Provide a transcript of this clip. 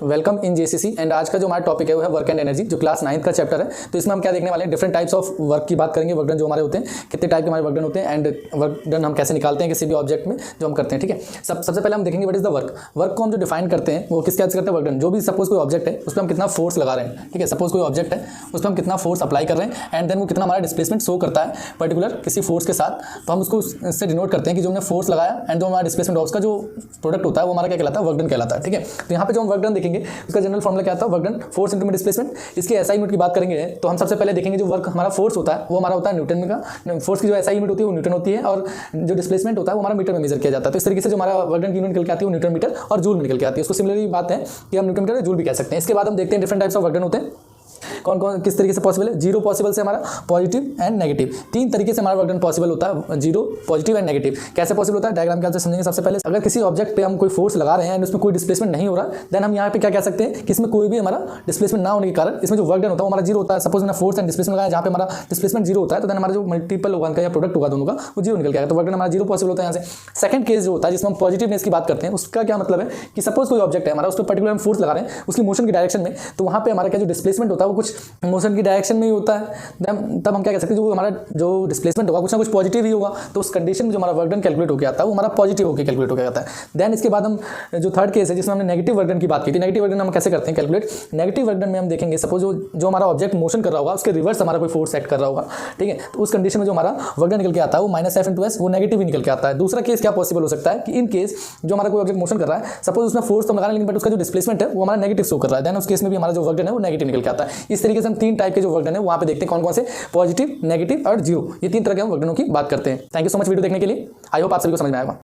Welcome in JCC. And आज का जो हमारा टॉपिक है वो है वर्क एंड एनर्जी, जो क्लास 9th का चैप्टर है। तो इसमें हम क्या देखने वाले हैं, डिफरेंट टाइप्स ऑफ वर्क की बात करेंगे। वर्क डन जो हमारे होते हैं, कितने टाइप के हमारे वर्क डन होते हैं एंड वर्क डन हम कैसे निकालते हैं किसी भी ऑब्जेक्ट में जो हम करते हैं। ठीक है, सबसे पहले हम देखेंगे what is the work. Work को हम जो डिफाइन करते हैं वो किसके करते हैं, वर्क डन। जो भी सपोज कोई ऑब्जेक्ट है उस पर हम कितना फोर्स लगा रहे हैं। ठीक है, सपोज कोई ऑब्जेक्ट है उस पर हम कितना फोर्स अप्लाई कर रहे हैं एंड देन वो कितना हमारा डिस्प्लेसमेंट शो करता है पर्टिकुलर किसी फोर्स के साथ। तो हम उसको इससे डिनोट करते हैं कि जो हमने फोर्स लगाया एंड जो हमारा डिस्प्लेसमेंट उसका जो प्रोडक्ट होता है वो हमारा क्या कहलाता है, वर्क डन कहलाता है। ठीक है, तो यहाँ पे जो हम वर्क डन देखेंगे उसका जनरल फॉर्मूला क्या आता है, work done force into displacement. इसकी एसआई यूनिट की बात करेंगे तो हम सबसे पहले देखेंगे जो वर्क हमारा फोर्स होता है वो हमारा होता है न्यूटन में का। फोर्स की जो एसआई यूनिट होती है वो न्यूटन होती है और जो डिस्प्लेसमेंट होता है वो हमारा मीटर में मेजर किया जाता है। तो इस तरीके से जो हमारा वर्क डन की यूनिट निकल के आती है वो न्यूटन मीटर और जूल में निकल के आती है। उसको सिमिलरली बात है कि हम न्यूटन मीटर और जूल भी कह सकते हैं। इसके बाद हम देखते हैं different types of work done होते हैं कौन कौन किस तरीके से पॉसिबल है। जीरो पॉसिबल से हमारा पॉजिटिव एंड नेगेटिव, तीन तरीके से हमारा वर्क डन पॉसिबल होता है, जीरो, पॉजिटिव एंड नेगेटिव। कैसे पॉसिबल होता है, डायग्राम के अंदर समझेंगे। सबसे पहले अगर किसी ऑब्जेक्ट पे हम कोई फोर्स लगा रहे हैं एंड उसमें कोई डिस्प्लेसमेंट नहीं हो रहा, देन हम यहाँ पे क्या कह सकते हैं कि इसमें कोई भी हमारा डिस्प्लेसमेंट ना होने के कारण इसमें जो वर्क डन होता है वो हमारा जीरो होता है। सपोज मैंने फोर्स एंड डिस्प्लेसमेंट लगाया जहाँ पे हमारा डिस्प्लेसमेंट जीरो होता है, तो देन हमारा जो मल्टीपल होगा उनका या प्रोडक्ट होगा दोनों का वो जीरो निकल के आएगा। तो वर्क डन हमारा जीरो पॉसिबल होता है यहाँ से। सेकंड केस जो होता है जिसमें हम पॉजिटिवनेस की बात करते हैं, उसका क्या मतलब है कि सपोज कोई ऑब्जेक्ट है हमारा, उस पर पर्टिकुलर हम फोर्स लगा रहे हैं उसकी मोशन की डायरेक्शन में, तो वहाँ पे हमारा क्या जो डिस्प्लेसमेंट होता है वो कुछ मोशन की डायरेक्शन में ही होता है। तब हम क्या कह सकते हैं जो हमारा जो डिस्प्लेसमेंट होगा कुछ ना कुछ पॉजिटिव ही होगा। तो उस कंडीशन में जो हमारा वर्क डन कैलकुलेट होकर आता है वो हमारा पॉजिटिव होकर कैलकुलेट होकर आता है। देन इसके बाद हम जो थर्ड केस है जिसमें हमने नेगेटिव वर्क डन की बात की थी, नेगेटिव वर्क डन हम कैसे करते हैं कैलकुलेट। नेगेटिव वर्क डन में हम देखेंगे सपोज जो हमारा ऑब्जेक्ट मोशन कर रहा होगा उसके रिवर्स हमारा कोई फोर्स एक्ट कर रहा होगा। ठीक है, तो उस कंडीशन में जो हमारा वर्क डन निकल के आता है वो -F/s वो नेगेटिव ही निकल के आता है। दूसरा केस क्या पॉसिबल हो सकता है कि इन केस जो हमारा कोई ऑब्जेक्ट मोशन कर रहा है, सपोज उसमें फोर्स तो लगा रहे हैं लेकिन बट उसका जो डिस्प्लेसमेंट है वो हमारा नेगेटिव शो कर रहा है, देन उस केस में भी हमारा जो वर्क डन है वो नेगेटिव निकल के आता है। इस तरीके से हम तीन टाइप के जो वर्क डन है वहाँ पे देखते हैं कौन कौन से, पॉजिटिव, नेगेटिव और जीरो। ये तीन तरह के हम वर्क डनों की बात करते हैं। Thank you so much video देखने के लिए। आई होप आप सभी को समझ में आएगा।